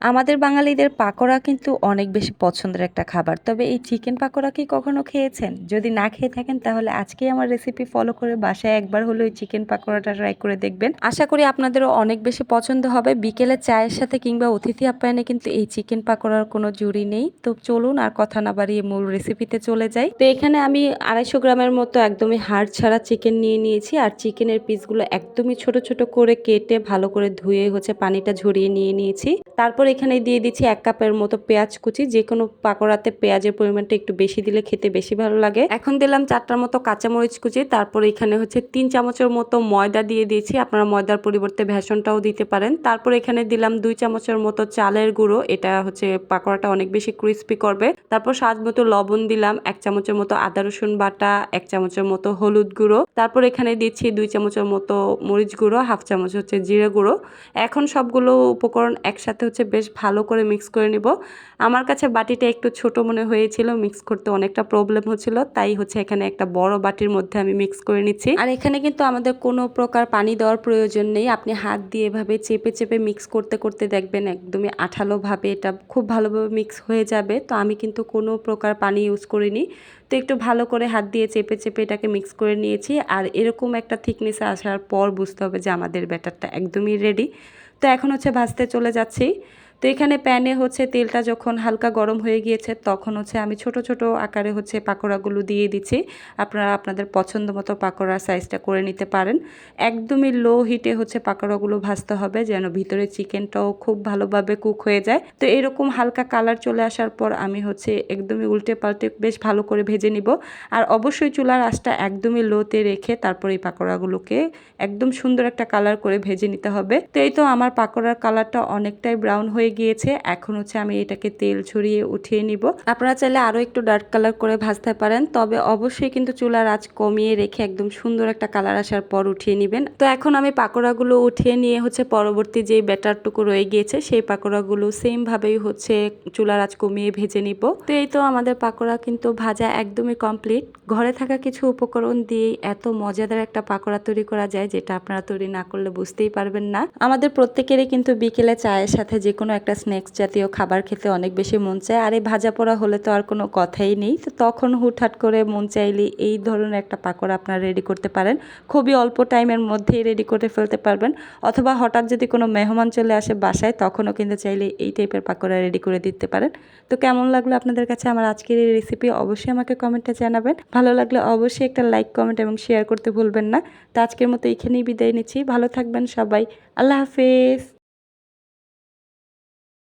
আমাদের বাঙালিদের পাকোড়া কিন্তু অনেক বেশি পছন্দের একটা খাবার। তবে এই চিকেন পাকোড়া কি কখনো খেয়েছেন? যদি না খেয়ে থাকেন তাহলে আজকেই আমার রেসিপি ফলো করে বাসায় একবার হলেও এই চিকেন পাকোড়াটা ট্রাই করে দেখবেন। আশা করি আপনাদেরও অনেক বেশি পছন্দ হবে। বিকেলে চায়ের সাথে কিংবা অতিথি আপ্যায়নে কিন্তু এই চিকেন পাকোড়ার কোনো জুড়ি নেই। তো চলুন আর কথা না বাড়িয়ে মূল রেসিপিতে চলে যাই। তো এখানে আমি 250 গ্রামের মতো একদমই হাড় ছাড়া চিকেন নিয়ে নিয়েছি। আর চিকেনের পিসগুলো একদমই ছোট ছোট করে কেটে ভালো করে ধুয়ে পানিটা ঝরিয়ে নিয়ে নিয়েছি। তারপর এখানে দিয়ে দিচ্ছি 1 কাপের মতো পেঁয়াজ কুচি। যে কোনো পাকোড়াতে পেঁয়াজের পরিমাণটা একটু বেশি দিলে খেতে বেশি ভালো লাগে। এখন দিলাম 4টার মতো কাঁচামরিচ কুচি। তারপর এখানে 3 চামচের মতো ময়দা দিয়ে দিয়েছি। আপনারা ময়দার পরিবর্তে বেসনটাও দিতে পারেন। তারপর এখানে দিলাম 2 চামচের মতো চালের গুঁড়ো। এটা পাকোড়াটা অনেক বেশি ক্রিস্পি করবে। তারপর স্বাদ মতো লবণ দিলাম, 1 চামচের মতো আদা রসুন বাটা, 1 চামচের মতো হলুদ গুঁড়ো। তারপর এখানে দিচ্ছি 2 চামচের মতো মরিচ গুঁড়ো, 1/2 চামচ জিরে গুঁড়ো। এখন সবগুলো উপকরণ একসাথে বেশ ভালো করে মিক্স করে নিব। আমার কাছে বাটিটা একটু ছোট মনে হয়েছিল, মিক্স করতে অনেকটা প্রবলেম হচ্ছিল, তাই এখানে একটা বড় বাটির মধ্যে আমি মিক্স করে নিচ্ছি। আর এখানে কিন্তু আমাদের কোনো প্রকার পানি দেওয়ার প্রয়োজন নেই। আপনি হাত দিয়ে এভাবে চেপে চেপে মিক্স করতে করতে দেখবেন একদমই আঠালো ভাবে এটা খুব ভালোভাবে মিক্স হয়ে যাবে। তো আমি কিন্তু কোনো প্রকার পানি ইউজ করিনি। তো একটু ভালো করে হাত দিয়ে চেপে চেপে এটাকে মিক্স করে নিয়েছি। আর এরকম একটা থিকনেসে আসার পর বুঝতে হবে যে আমাদের ব্যাটারটা একদমই রেডি। তো এখন ভাজতে চলে যাচ্ছি। তো এখানে প্যানে তেলটা যখন হালকা গরম হয়ে গিয়েছে তখন আমি ছোট ছোট আকারে পাকোড়াগুলো দিয়ে দিচ্ছি। আপনারা আপনাদের পছন্দ মতো পাকোড়ার সাইজটা করে নিতে পারেন। একদমই লো হিটে পাকোড়াগুলো ভাজতে হবে যেন ভিতরে চিকেনটাও খুব ভালোভাবে কুক হয়ে যায়। তো এরকম হালকা কালার চলে আসার পর আমি একদমই উল্টে পাল্টে বেশ ভালো করে ভেজে নিব। আর অবশ্যই চুলার আঁচটা একদমই লোতে রেখে তারপর এই পাকোড়াগুলোকে একদম সুন্দর একটা কালার করে ভেজে নিতে হবে। তো এই তো আমার পাকোড়ার কালারটা অনেকটাই ব্রাউন হয়ে গিয়েছে। এখন আমি এটাকে তেল ছড়িয়ে উঠিয়ে নিব। আপনারা চাইলে আরো একটু ডার্ক কালার করে ভাজতে পারেন, তবে অবশ্যই কিন্তু চুলার আঁচ কমিয়ে রেখে একদম সুন্দর একটা কালার আসার পর উঠিয়ে নেবেন। তো এখন আমি পাকোড়াগুলো উঠিয়ে নিয়ে পরবর্তী যে ব্যাটারটুকু রয়ে গিয়েছে সেই পাকোড়াগুলো সেম ভাবেই চুলার আঁচ কমিয়ে ভেজে নিব। তো এই তো আমাদের পাকোড়া কিন্তু ভাজা একদমই কমপ্লিট। ঘরে থাকা কিছু উপকরণ দিয়ে এত মজাদার একটা পাকোড়া তৈরি করা যায় যেটা আপনারা তৈরি না করলে বুঝতেই পারবেন না। আমাদের প্রত্যেকেরই কিন্তু বিকেলে চায়ের সাথে যে কোনো একটা স্ন্যাক্স জাতীয় খাবার খেতে অনেক বেশি মন চায়। আর এই ভাজা পোড়া হলে তো আর কোনো কথাই নেই। তো তখন হুটহাট করে মন চাইলে এই ধরনের একটা পাকোড়া আপনারা রেডি করতে পারেন। খুবই অল্প টাইমের মধ্যেই রেডি করে ফেলতে পারবেন। অথবা হঠাৎ যদি কোনো মেহমান চলে আসে বাসায় তখনও কিন্তু চাইলে এই টাইপের পাকোড়া রেডি করে দিতে পারেন। তো কেমন লাগলো আপনাদের কাছে আমার আজকের এই রেসিপি অবশ্যই আমাকে কমেন্টে জানাবেন। ভালো লাগলে অবশ্যই একটা লাইক কমেন্ট এবং শেয়ার করতে ভুলবেন না। তো আজকের মতো এখানেই বিদায় নিচ্ছি। ভালো থাকবেন সবাই। আল্লাহ হাফেজ।